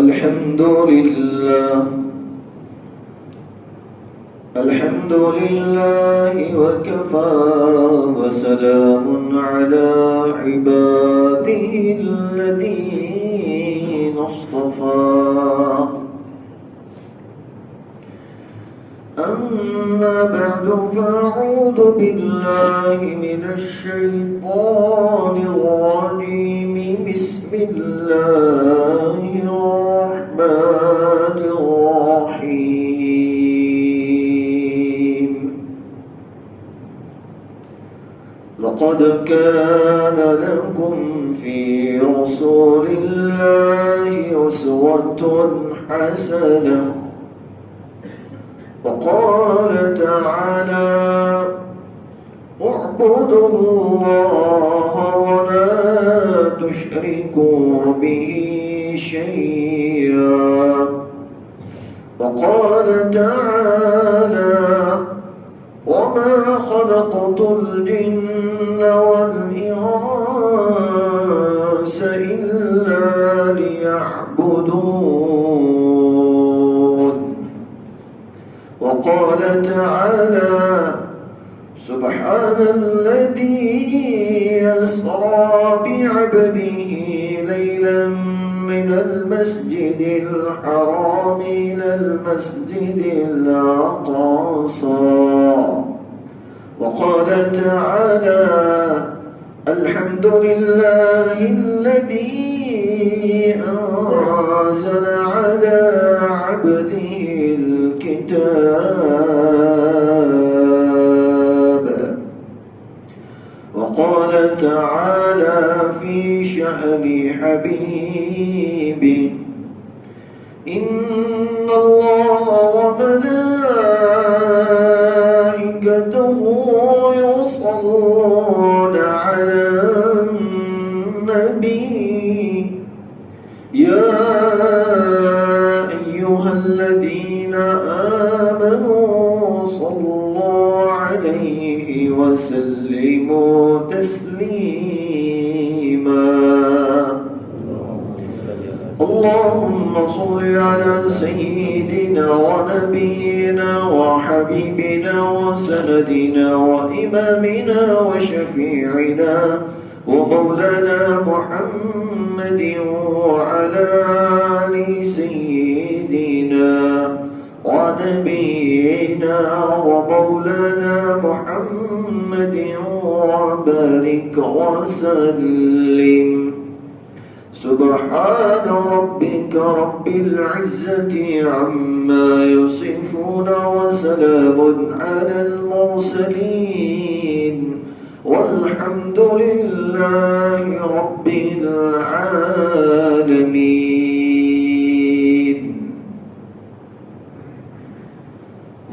الحمد لله وكفى وسلام على عباده الذين اصطفى أما بعد فأعوذ بالله من الشيطان الرجيم بسم الله الرحمن الرحيم لقد كان لكم في رسول الله أسوة حسنة وقال تعالى اعبدوا الله ولا تشركوا به شيئا وقال تعالى وما خلقت الجن والإنس إلا ليعبدون وقال تعالى سبحان الذي يسرى بعبده ليلا من المسجد الحرام إلى المسجد الأقصى وقال تعالى الحمد لله الذي أنزل على عبده الكتاب وقال تعالى في شأن حبيبه إن الله وملائكته يصلون على النبي يا أيها الذين آمنوا صلوا عليه وسلموا تسليما اللهم صل على سيدنا ونبينا وحبيبنا وسندنا وإمامنا وشفيعنا ومولانا محمد وعلى آل سيدنا ونبينا ومولانا محمد وبارك وسلم سبحان ربك رب العزة عما يصفون وسلام على المرسلين والحمد لله رب العالمين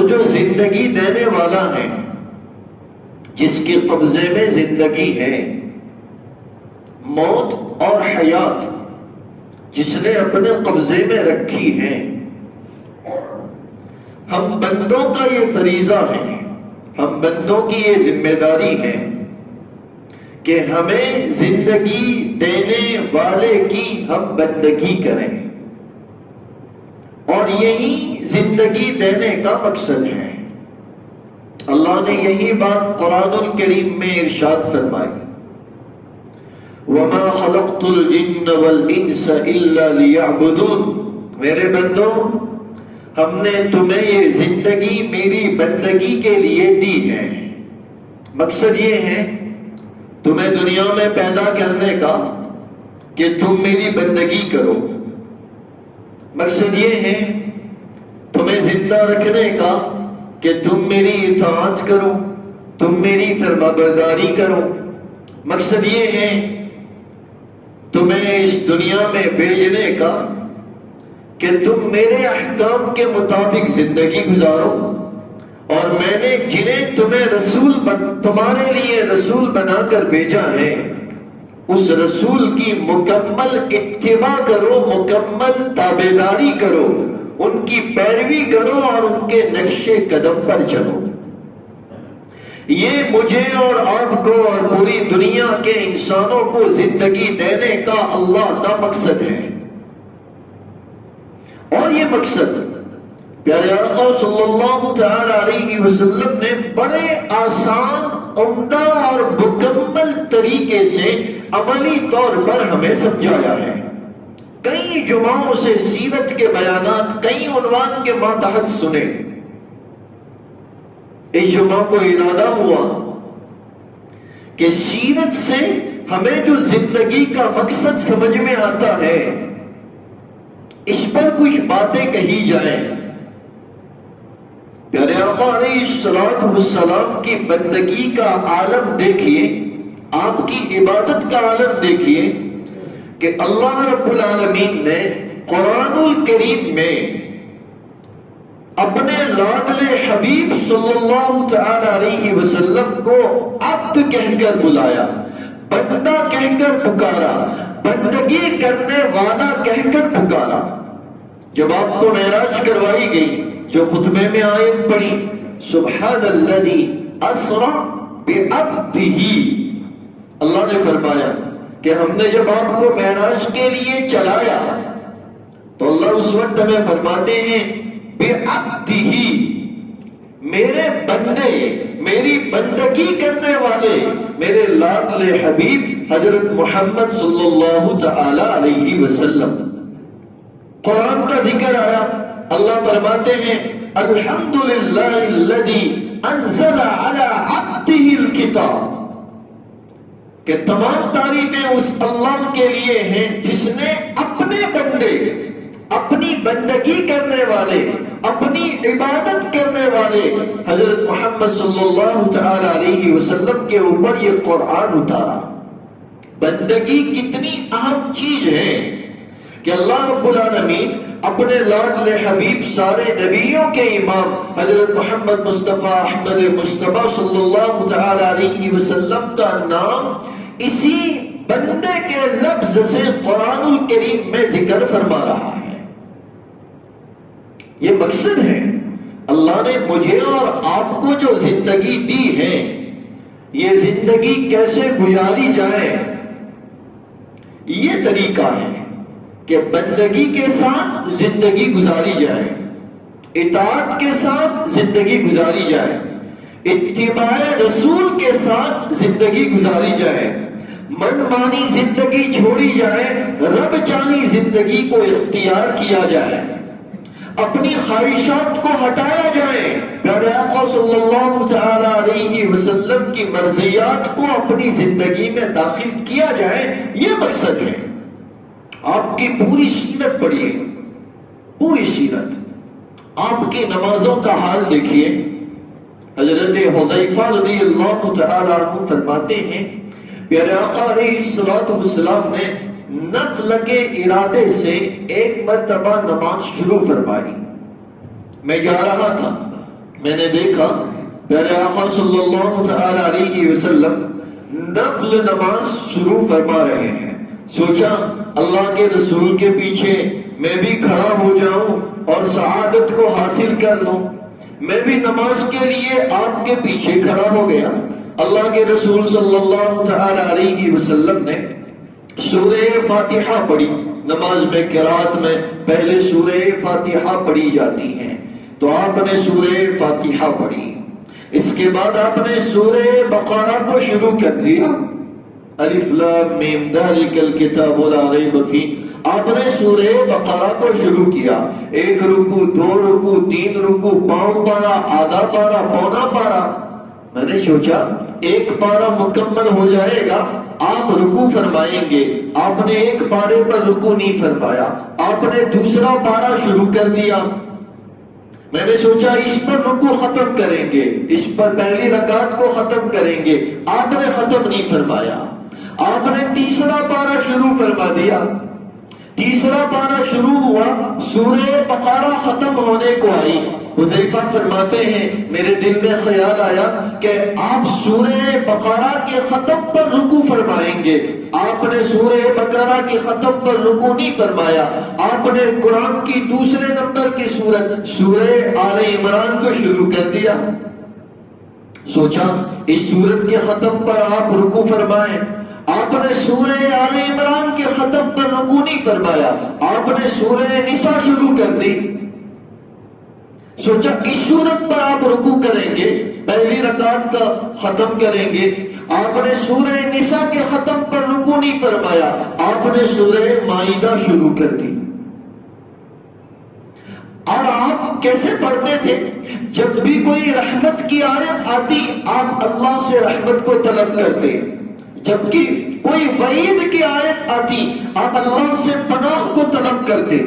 تو جو زندگی دینے والا ہے، جس کے قبضے میں زندگی ہے، موت اور حیات جس نے اپنے قبضے میں رکھی ہے، ہم بندوں کا یہ فریضہ ہے، ہم بندوں کی یہ ذمہ داری ہے کہ ہمیں زندگی دینے والے کی ہم بندگی کریں، اور یہی زندگی دینے کا مقصد ہے۔ اللہ نے یہی بات قرآن الکریم میں ارشاد فرمائی، وَمَا خَلَقْتُ الْجِنَّ وَالْإِنسَ إِلَّا لِيَعْبُدُونَ، میرے بندوں ہم نے تمہیں یہ زندگی میری بندگی کے لیے دی ہے۔ مقصد یہ ہے تمہیں دنیا میں پیدا کرنے کا کہ تم میری بندگی کرو، مقصد یہ ہے تمہیں زندہ رکھنے کا کہ تم میری اطاعت کرو، تم میری فرمانبرداری کرو، مقصد یہ ہے تمہیں اس دنیا میں بھیجنے کا کہ تم میرے احکام کے مطابق زندگی گزارو، اور میں نے جنہیں تمہارے لیے رسول بنا کر بھیجا ہے اس رسول کی مکمل اتباع کرو، مکمل تابعداری کرو، ان کی پیروی کرو اور ان کے نقش قدم پر چلو۔ یہ مجھے اور آپ کو اور پوری دنیا کے انسانوں کو زندگی دینے کا اللہ کا مقصد ہے، اور یہ مقصد پیارے آقا صلی اللہ تعالی علیہ وسلم نے بڑے آسان، عمدہ اور مکمل طریقے سے عملی طور پر ہمیں سمجھایا ہے۔ کئی جمعوں سے سیرت کے بیانات کئی عنوان کے ماتحت سنے، اس جمعہ کو ارادہ ہوا کہ سیرت سے ہمیں جو زندگی کا مقصد سمجھ میں آتا ہے اس پر کچھ باتیں کہی جائیں۔ پیارے آقا علیہ السلام کی بندگی کا عالم دیکھیے، آپ کی عبادت کا عالم دیکھیے کہ اللہ رب العالمین نے قرآن الکریم میں اپنے لاڈلے حبیب صلی اللہ تعالی علیہ وسلم کو عبد کہہ کر بلایا، بندہ کہہ کر پکارا، بندگی کرنے والا کہہ کر پکارا۔ جب آپ کو معراج کروائی گئی، جو خطبے میں آیت پڑھی سبحان الذی اسری بعبدہ، اللہ نے فرمایا کہ ہم نے جب آپ کو معراج کے لیے چلایا تو اللہ اس وقت ہمیں فرماتے ہیں بعبدہ، میرے بندے، میری بندگی کرنے والے، میرے لاڈلے حبیب حضرت محمد صلی اللہ تعالی علیہ وسلم۔ قرآن کا ذکر آیا، اللہ فرماتے ہیں الحمدللہ الذی انزل علی عبدہ الکتاب، کہ تمام تعریفیں اس اللہ کے لیے ہیں جس نے اپنے بندے، اپنی بندگی کرنے والے، اپنی عبادت کرنے والے حضرت محمد صلی اللہ تعالی علیہ وسلم کے اوپر یہ قرآن اتارا۔ بندگی کتنی اہم چیز ہے کہ اللہ رب العالمین اپنے لاڈلے حبیب سارے نبیوں کے امام حضرت محمد مصطفیٰ احمد مصطفیٰ صلی اللہ تعالی علیہ وسلم کا نام اسی بندے کے لفظ سے قرآن الکریم میں ذکر فرما رہا ہے۔ یہ مقصد ہے، اللہ نے مجھے اور آپ کو جو زندگی دی ہے، یہ زندگی کیسے گزاری جائے، یہ طریقہ ہے کہ بندگی کے ساتھ زندگی گزاری جائے، اطاعت کے ساتھ زندگی گزاری جائے، اتباع رسول کے ساتھ زندگی گزاری جائے، من مانی زندگی چھوڑی جائے، رب چاہی زندگی کو اختیار کیا جائے، اپنی خواہشات کو ہٹایا جائے، پیارے آقا صلی اللہ تعالی علیہ وسلم کی مرضیات کو اپنی زندگی میں داخل کیا جائے، یہ مقصد ہے۔ آپ کی پوری سیرت پڑھیے، پوری سیرت، آپ کی نمازوں کا حال دیکھیے۔ حضرت حذیفہ رضی اللہ تعالی عنہ فرماتے ہیں پیارے آقا علیہ السلام نے نفل کے ارادے سے ایک مرتبہ نماز شروع فرمائی۔ میں جا رہا تھا، میں نے دیکھا پیارے آقا صلی اللہ تعالی علیہ وسلم نفل نماز شروع فرما رہے ہیں. سوچا اللہ کے رسول کے پیچھے میں بھی کھڑا ہو جاؤں اور سعادت کو حاصل کر لوں. میں بھی نماز کے لیے آپ کے پیچھے کھڑا ہو گیا. اللہ کے رسول صلی اللہ تعالی علیہ وسلم نے سورہ فاتحہ پڑھی. نماز میں قرات میں پہلے سورہ فاتحہ پڑھی جاتی ہیں، تو آپ نے سورہ فاتحہ پڑھی. اس کے بعد آپ نے سورہ بقرہ کو شروع کر دیا. الف لام میم ذالک الکتاب لا ریب فیہ. آپ نے سورہ بقرہ کو شروع کیا. ایک رکوع، دو رکوع، تین رکوع، پاؤں پارا، آدھا پارا، پونا پارا. میں نے سوچا ایک پارا مکمل ہو جائے گا، آپ رکوع فرمائیں گے. آپ نے ایک پارے پر رکوع نہیں فرمایا، آپ نے دوسرا پارا شروع کر دیا. میں نے سوچا اس پر رکوع ختم کریں گے، اس پر پہلی رکعت کو ختم کریں گے. آپ نے ختم نہیں فرمایا. آپ نے تیسرا پارا شروع فرما دیا. تیسرا پارا شروع ہوا، سورہ بقرہ ختم ہونے کو آئی. حذیفہ فرماتے ہیں میرے دل میں خیال آیا کہ آپ سورہ بقرہ کے ختم پر رکوع فرمائیں گے. آپ نے سورہ بقرہ کے ختم پر رکوع نہیں فرمایا. آپ نے قرآن کی دوسرے نمبر کی سورت سورہ آل عمران کو شروع کر دیا. سوچا اس سورت کے ختم پر آپ رکوع فرمائیں. آپ نے سورہ آل عمران کے ختم پر رکوع نہیں فرمایا، آپ نے سورہ نساء شروع کر دی. سوچا اس سورت پر آپ رکوع کریں گے، پہلی رکعت کا ختم کریں گے. آپ نے سورہ نساء کے ختم پر رکوع نہیں فرمایا، آپ نے سورہ مائدہ شروع کر دی. اور آپ کیسے پڑھتے تھے؟ جب بھی کوئی رحمت کی آیت آتی آپ اللہ سے رحمت کو طلب کرتے. جبکہ کوئی وعید کی آیت آتی آپ اللہ سے پناہ کو طلب کرتے.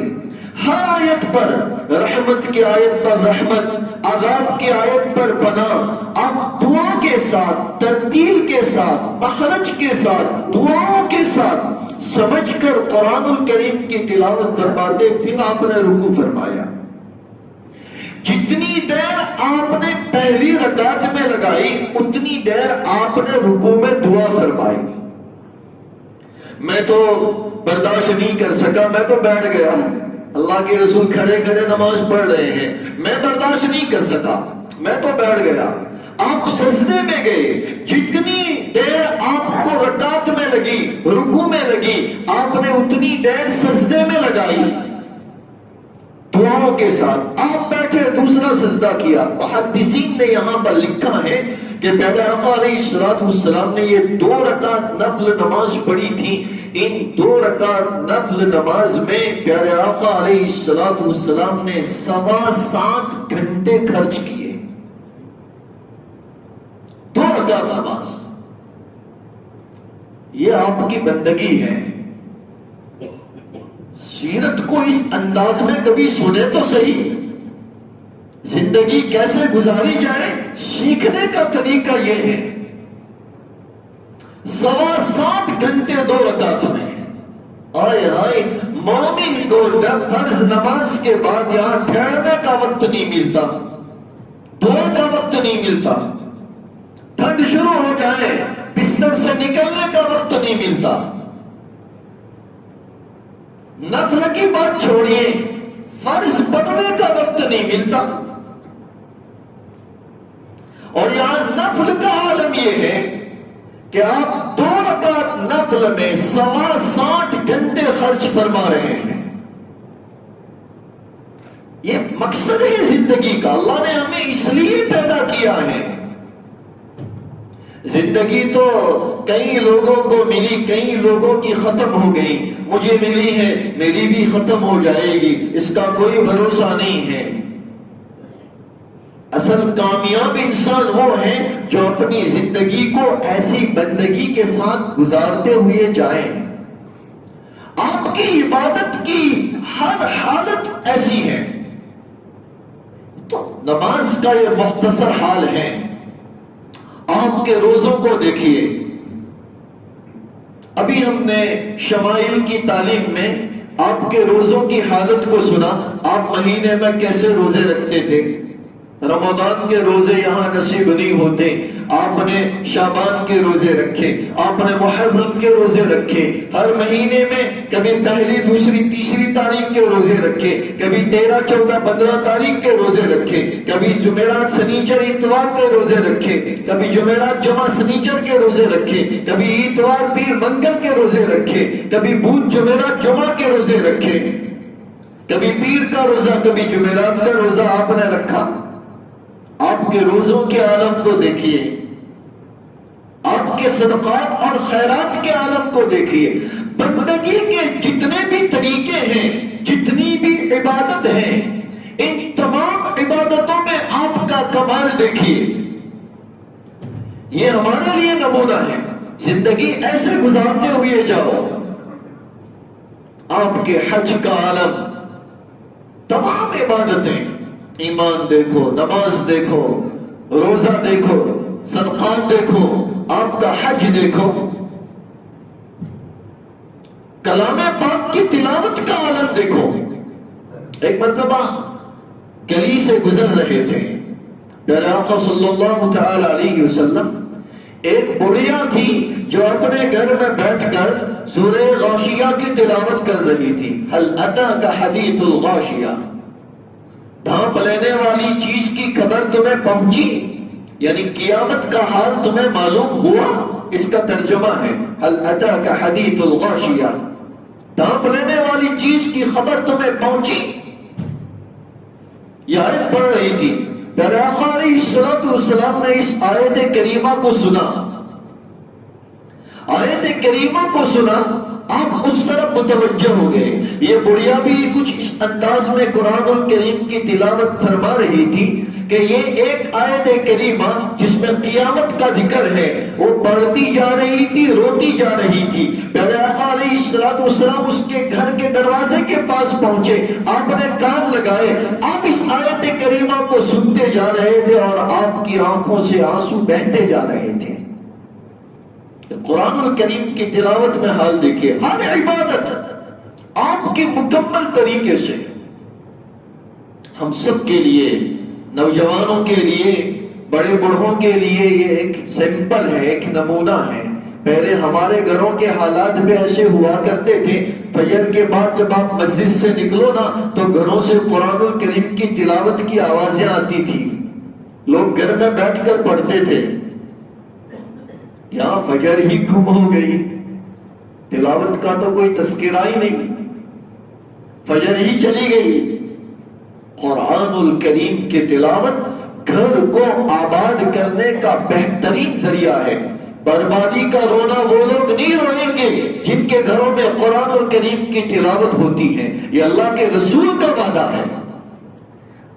ہر آیت پر، رحمت کی آیت پر رحمت، عذاب کی آیت پر پناہ، آپ دعا کے ساتھ، ترتیل کے ساتھ، مخرج کے ساتھ، دعاؤں کے ساتھ سمجھ کر قرآن الکریم کی تلاوت فرماتے. پھر آپ نے رکوع فرمایا. جتنی دیر آپ نے پہلی رکعت میں لگائی اتنی دیر آپ نے رکوع میں دعا فرمائی. میں تو برداشت نہیں کر سکا، میں تو بیٹھ گیا. اللہ کے رسول کھڑے کھڑے نماز پڑھ رہے ہیں، میں برداشت نہیں کر سکا، میں تو بیٹھ گیا. آپ سجدے میں گئے، جتنی دیر آپ کو رکعت میں لگی، رکوع میں لگی، آپ نے اتنی دیر سجدے میں لگائی دعاؤں کے ساتھ. آپ بیٹھے دوسرا سجدہ کیا. محدثین نے یہاں پر لکھا ہے کہ پیارے آقا علیہ الصلوۃ والسلام نے یہ 2 رکعت نفل نماز پڑھی تھی. ان 2 رکعت نفل نماز میں پیارے آقا علیہ الصلوۃ والسلام نے 7.25 گھنٹے خرچ کیے. 2 رکعت نماز، یہ آپ کی بندگی ہے. سیرت کو اس انداز میں کبھی سنے تو صحیح. زندگی کیسے گزاری جائے سیکھنے کا طریقہ یہ ہے. 7.25 گھنٹے 2 رکعت میں. آئے آئے مومن کو فرض نماز کے بعد یہاں ٹھہرنے کا وقت نہیں ملتا، دعا کا وقت نہیں ملتا. ٹھنڈ شروع ہو جائے بستر سے نکلنے کا وقت نہیں ملتا. نفل کی بات چھوڑیے، فرض پڑھنے کا وقت نہیں ملتا. اور یہاں نفل کا عالم یہ ہے کہ آپ 2 رکعت نفل میں 7.25 گھنٹے خرچ فرما رہے ہیں. یہ مقصد ہے زندگی کا. اللہ نے ہمیں اس لیے پیدا کیا ہے. زندگی تو کئی لوگوں کو ملی، کئی لوگوں کی ختم ہو گئی. مجھے ملی ہے، میری بھی ختم ہو جائے گی، اس کا کوئی بھروسہ نہیں ہے. اصل کامیاب انسان وہ ہیں جو اپنی زندگی کو ایسی بندگی کے ساتھ گزارتے ہوئے جائیں. آپ کی عبادت کی ہر حالت ایسی ہے. تو نماز کا یہ مختصر حال ہے. آپ کے روزوں کو دیکھیے. ابھی ہم نے شمائل کی تعلیم میں آپ کے روزوں کی حالت کو سنا. آپ مہینے میں کیسے روزے رکھتے تھے. رمضان کے روزے یہاں نصیب نہیں ہوتے، آپ نے شعبان کے روزے رکھے، آپ نے محرم کے روزے رکھے، ہر مہینے میں کبھی پہلی دوسری تیسری تاریخ کے روزے رکھے، کبھی 13 14 15 تاریخ کے روزے رکھے، کبھی جمعرات سنیچر اتوار کے روزے رکھے، کبھی جمعرات جمعہ سنیچر کے روزے رکھے، کبھی اتوار پیر منگل کے روزے رکھے، کبھی بدھ جمعرات جمعہ کے روزے رکھے، کبھی پیر کا روزہ کبھی جمعرات کا روزہ آپ نے رکھا۔ آپ کے روزوں کے عالم کو دیکھیے، آپ کے صدقات اور خیرات کے عالم کو دیکھیے، بندگی کے جتنے بھی طریقے ہیں، جتنی بھی عبادت ہیں، ان تمام عبادتوں میں آپ کا کمال دیکھیے۔ یہ ہمارے لیے نمونہ ہے، زندگی ایسے گزارتے ہوئے جاؤ۔ آپ کے حج کا عالم، تمام عبادتیں، ایمان دیکھو، نماز دیکھو، روزہ دیکھو، صدقات دیکھو، آپ کا حج دیکھو، کلام پاک کی تلاوت کا عالم دیکھو۔ ایک مرتبہ گلی سے گزر رہے تھے، پیارے آقا صلی اللہ تعالی علیہ وسلم، ایک بڑھیا تھی جو اپنے گھر میں بیٹھ کر سورہ غاشیہ کی تلاوت کر رہی تھی۔ هل اتاک حدیث الغاشیہ، ڈھانپ لینے والی چیز کی خبر تمہیں پہنچی، یعنی قیامت کا حال تمہیں معلوم ہوا، اس کا ترجمہ ہے هل اتاک حدیث الغاشیہ، ڈھانپ لینے والی چیز کی خبر تمہیں پہنچی۔ یہ آیت پڑھ رہی تھی، پیارے آقا علیہ السلام نے اس آیت کریمہ کو سنا، آیت کریمہ کو سنا، آپ اس طرف متوجہ ہو گئے۔ یہ بڑھیا بھی کچھ اس انداز میں قرآن الکریم کی تلاوت فرما رہی تھی کہ یہ ایک آیت کریمہ جس میں قیامت کا ذکر ہے، وہ پڑھتی جا رہی تھی، روتی جا رہی تھی۔ پیارے آقا علیہ السلام اس کے گھر کے دروازے کے پاس پہنچے، آپ نے کان لگائے، آپ اس آیت کریمہ کو سنتے جا رہے تھے اور آپ کی آنکھوں سے آنسو بہتے جا رہے تھے۔ قرآن الکریم کی تلاوت میں حال دیکھیے، ہر عبادت آپ کی مکمل طریقے سے ہم سب کے لیے، نوجوانوں کے لیے، بڑے بوڑھوں کے لیے یہ ایک سیمپل ہے، ایک نمونہ ہے۔ پہلے ہمارے گھروں کے حالات بھی ایسے ہوا کرتے تھے، فجر کے بعد جب آپ مسجد سے نکلو نا تو گھروں سے قرآن الکریم کی تلاوت کی آوازیں آتی تھی، لوگ گھر میں بیٹھ کر پڑھتے تھے۔ یہاں فجر ہی گم ہو گئی، تلاوت کا تو کوئی تذکرہ ہی نہیں، فجر ہی چلی گئی۔ قرآن الکریم کی تلاوت گھر کو آباد کرنے کا بہترین ذریعہ ہے۔ بربادی کا رونا وہ لوگ نہیں روئیں گے جن کے گھروں میں قرآن الکریم کی تلاوت ہوتی ہے، یہ اللہ کے رسول کا وعدہ ہے۔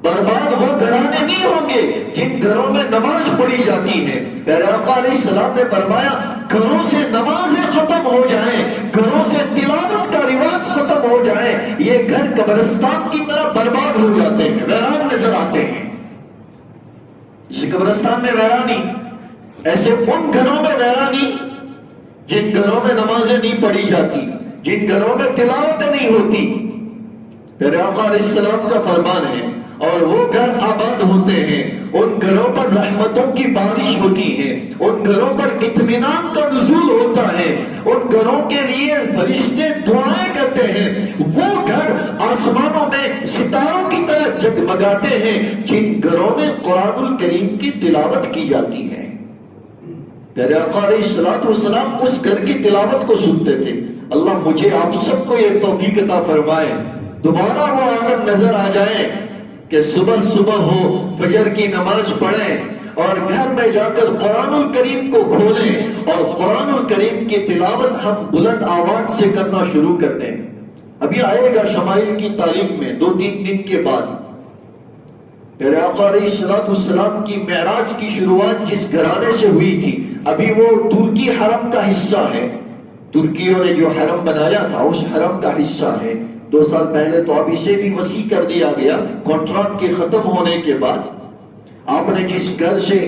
برباد وہ گھرانے نہیں ہوں گے جن گھروں میں نماز پڑھی جاتی ہے۔ پیارے آقا علیہ السلام نے فرمایا، گھروں سے نمازیں ختم ہو جائیں، گھروں سے تلاوت کا رواج ختم ہو جائے، یہ گھر قبرستان کی طرح برباد ہو جاتے ہیں، ویران نظر آتے ہیں۔ جیسے قبرستان میں ویرانی، ایسے ان گھروں میں ویرانی جن گھروں میں نمازیں نہیں پڑھی جاتی، جن گھروں میں تلاوتیں نہیں ہوتی۔ پیارے آقا علیہ السلام کا فرمان ہے، اور وہ گھر آباد ہوتے ہیں، ان گھروں پر رحمتوں کی بارش ہوتی ہے، ان گھروں پر اطمینان کا نزول ہوتا ہے، ان گھروں کے لیے فرشتے دعائیں کرتے ہیں، وہ گھر آسمانوں میں ستاروں کی طرح جگمگاتے ہیں جن گھروں میں قرآن الکریم کی تلاوت کی جاتی ہے۔ پیارے آقا علیہ السلام اس گھر کی تلاوت کو سنتے تھے۔ اللہ مجھے آپ سب کو یہ توفیق عطا فرمائے، دوبارہ وہ عالم نظر آ جائے کہ صبح صبح ہو، فجر کی نماز پڑھیں اور گھر میں جا کر قرآن الکریم کو کھولیں اور قرآن الکریم کی تلاوت ہم بلند آواز سے کرنا شروع کر دیں۔ ابھی آئے گا شمائل کی تعلیم میں 2-3 دن کے بعد۔ پیارے آقا علیہ السلام کی معراج کی شروعات جس گھرانے سے ہوئی تھی، ابھی وہ ترکی حرم کا حصہ ہے، ترکیوں نے جو حرم بنایا تھا اس حرم کا حصہ ہے۔ 2 سال پہلے تو اب اسے بھی وسیع کر دیا گیا کانٹریکٹ کے ختم ہونے کے بعد۔ آپ نے جس گھر سے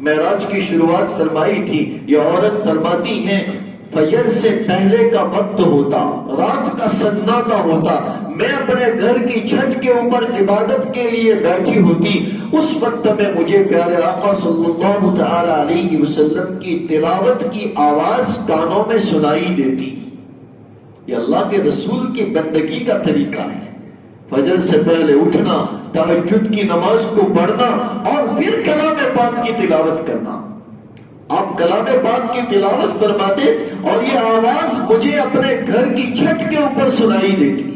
معراج کی شروعات فرمائی تھی، یہ عورت فرماتی ہیں فجر سے پہلے کا وقت ہوتا، رات کا سناٹا ہوتا، میں اپنے گھر کی چھت کے اوپر عبادت کے لیے بیٹھی ہوتی، اس وقت میں مجھے پیارے آقا صلی اللہ تعالی علیہ وسلم کی تلاوت کی آواز کانوں میں سنائی دیتی۔ یہ اللہ کے رسول کی بندگی کا طریقہ ہے، فجر سے پہلے اٹھنا، تہجد کی نماز کو پڑھنا اور پھر کلام پاک کی تلاوت کرنا۔ آپ کلام پاک کی تلاوت فرماتے اور یہ آواز مجھے اپنے گھر کی چھت کے اوپر سنائی دیتی۔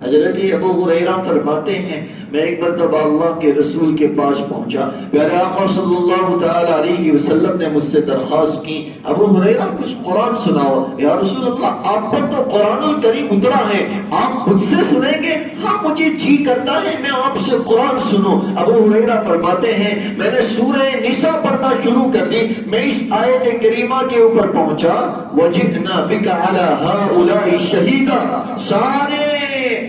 حضرت ابو ہریرہ فرماتے ہیں میں ایک مرتبہ اللہ کے رسول کے پاس پہنچا، پیارے آقا صلی اللہ تعالی علیہ وسلم نے مجھ سے درخواست کی ابو ہریرہ کچھ قرآن سناؤ۔ یا رسول اللہ آپ پر تو قرآن الکریم اترا ہے، آپ مجھ سے سنیں گے؟ ہاں مجھے جی کرتا ہے میں آپ سے قرآن سنوں۔ ابو ہریرہ فرماتے ہیں میں نے سورہ نساء پڑھنا شروع کر دی، میں اس آیت کریمہ کے اوپر پہنچا وَجِئْنَا بِكَ عَلَى هَؤُلَاءِ شَهِيدًا، سارے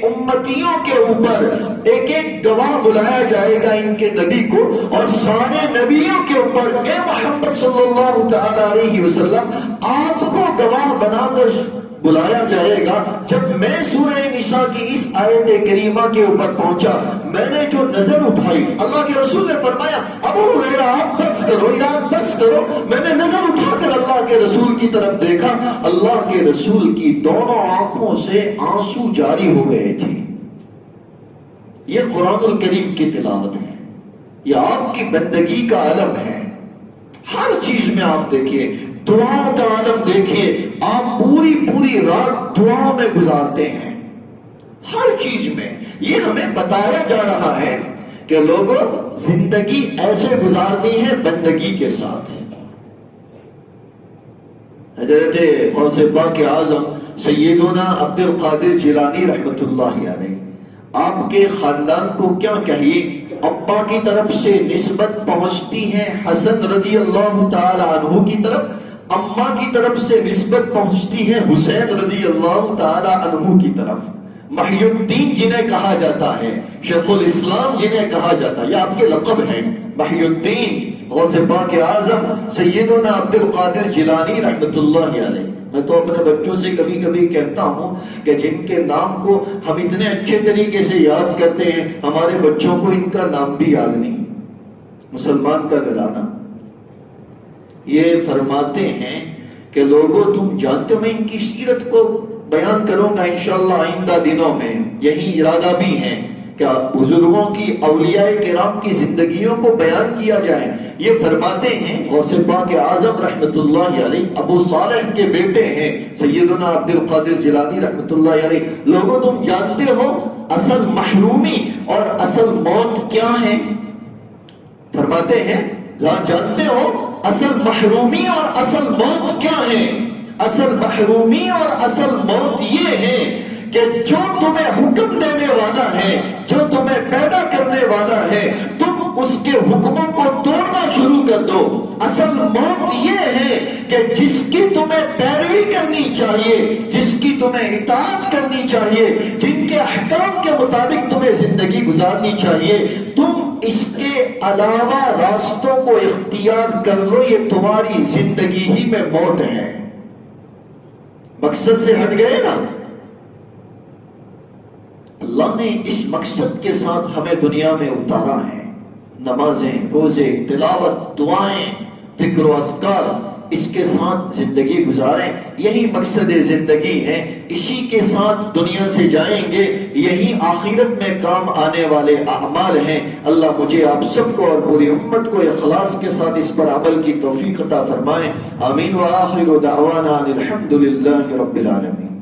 امتیوں کے اوپر ایک ایک گواہ بلایا جائے گا ان کے نبی کو، اور سارے نبیوں کے اوپر اے محمد صلی اللہ تعالی علیہ وسلم آپ کو گواہ بنا کر بلایا جائے گا۔ جب میں سورہ نساء کی اس آیت کریمہ کے اوپر پہنچا، میں نے جو نظر اٹھائی، اللہ کے رسول نے فرمایا ابو ہریرہ آپ بس کرو یا بس کرو۔ میں نے نظر اٹھا کر اللہ کے رسول کی طرف دیکھا، اللہ کے رسول کی دونوں آنکھوں سے آنسو جاری ہو گئے تھے۔ یہ قرآن الکریم کی تلاوت ہے، یہ آپ کی بندگی کا علم ہے۔ ہر چیز میں آپ دیکھیے، دعاؤں کا عالم دیکھیے، آپ پوری پوری رات دعاؤں میں گزارتے ہیں۔ ہر چیز میں یہ ہمیں بتایا جا رہا ہے کہ لوگوں زندگی ایسے گزارنی ہے بندگی کے ساتھ۔ حضرت غوث پاک اعظم سیدنا عبد القادر جیلانی رحمۃ اللہ علیہ، آپ کے خاندان کو کیا کہیے، ابا کی طرف سے نسبت پہنچتی ہے حسن رضی اللہ تعالی عنہ کی طرف، اماں کی طرف سے نسبت پہنچتی ہے حسین رضی اللہ تعالی عنہ کی طرف۔ محی الدین جنہیں کہا جاتا ہے، شیخ الاسلام جنہیں کہا جاتا ہے، یہ آپ کے لقب ہیں، محی الدین غوث پاک اعظم سیدنا عبد القادر جیلانی رحمۃ اللہ علیہ۔ میں تو اپنے بچوں سے کبھی کبھی کہتا ہوں کہ جن کے نام کو ہم اتنے اچھے طریقے سے یاد کرتے ہیں، ہمارے بچوں کو ان کا نام بھی یاد نہیں۔ مسلمان کا گھرانہ، یہ فرماتے ہیں کہ لوگوں تم جانتے ہو میں ان کی سیرت کو بیان کروں گا انشاءاللہ آئندہ دنوں میں، یہی ارادہ بھی ہے کہ بزرگوں کی اولیاء کرام کی زندگیوں کو بیان کیا جائے۔ یہ فرماتے ہیں غوث پاک اعظم رحمۃ اللہ علیہ ابو صالح کے بیٹے ہیں سیدنا عبد القادر جیلانی رحمۃ اللہ علیہ، لوگوں تم جانتے ہو اصل محرومی اور اصل موت کیا ہے؟ فرماتے ہیں جانتے ہو اصل محرومی اور اصل موت کیا ہے؟ اصل محرومی اور اصل موت یہ ہے کہ جو تمہیں حکم دینے والا ہے، جو تمہیں پیدا کرنے والا ہے، تم اس کے حکموں کو توڑنا شروع کر دو۔ اصل موت یہ ہے کہ جس کی تمہیں پیروی کرنی چاہیے، جس کی تمہیں اطاعت کرنی چاہیے، جن کے احکام کے مطابق تمہیں زندگی گزارنی چاہیے، تم اس کے علاوہ راستوں کو اختیار کر لو، یہ تمہاری زندگی ہی میں موت ہے۔ مقصد سے ہٹ گئے نا۔ اللہ نے اس مقصد کے ساتھ ہمیں دنیا میں اتارا ہے، نمازیں، روزے، تلاوت، دعائیں، ذکر و اذکار، اس کے ساتھ زندگی گزاریں، یہی مقصد زندگی ہے، اسی کے ساتھ دنیا سے جائیں گے، یہی آخرت میں کام آنے والے اعمال ہیں۔ اللہ مجھے آپ سب کو اور پوری امت کو اخلاص کے ساتھ اس پر عمل کی توفیق عطا فرمائے۔ آمین۔ وآخر دعوانا الحمد للہ رب العالمین۔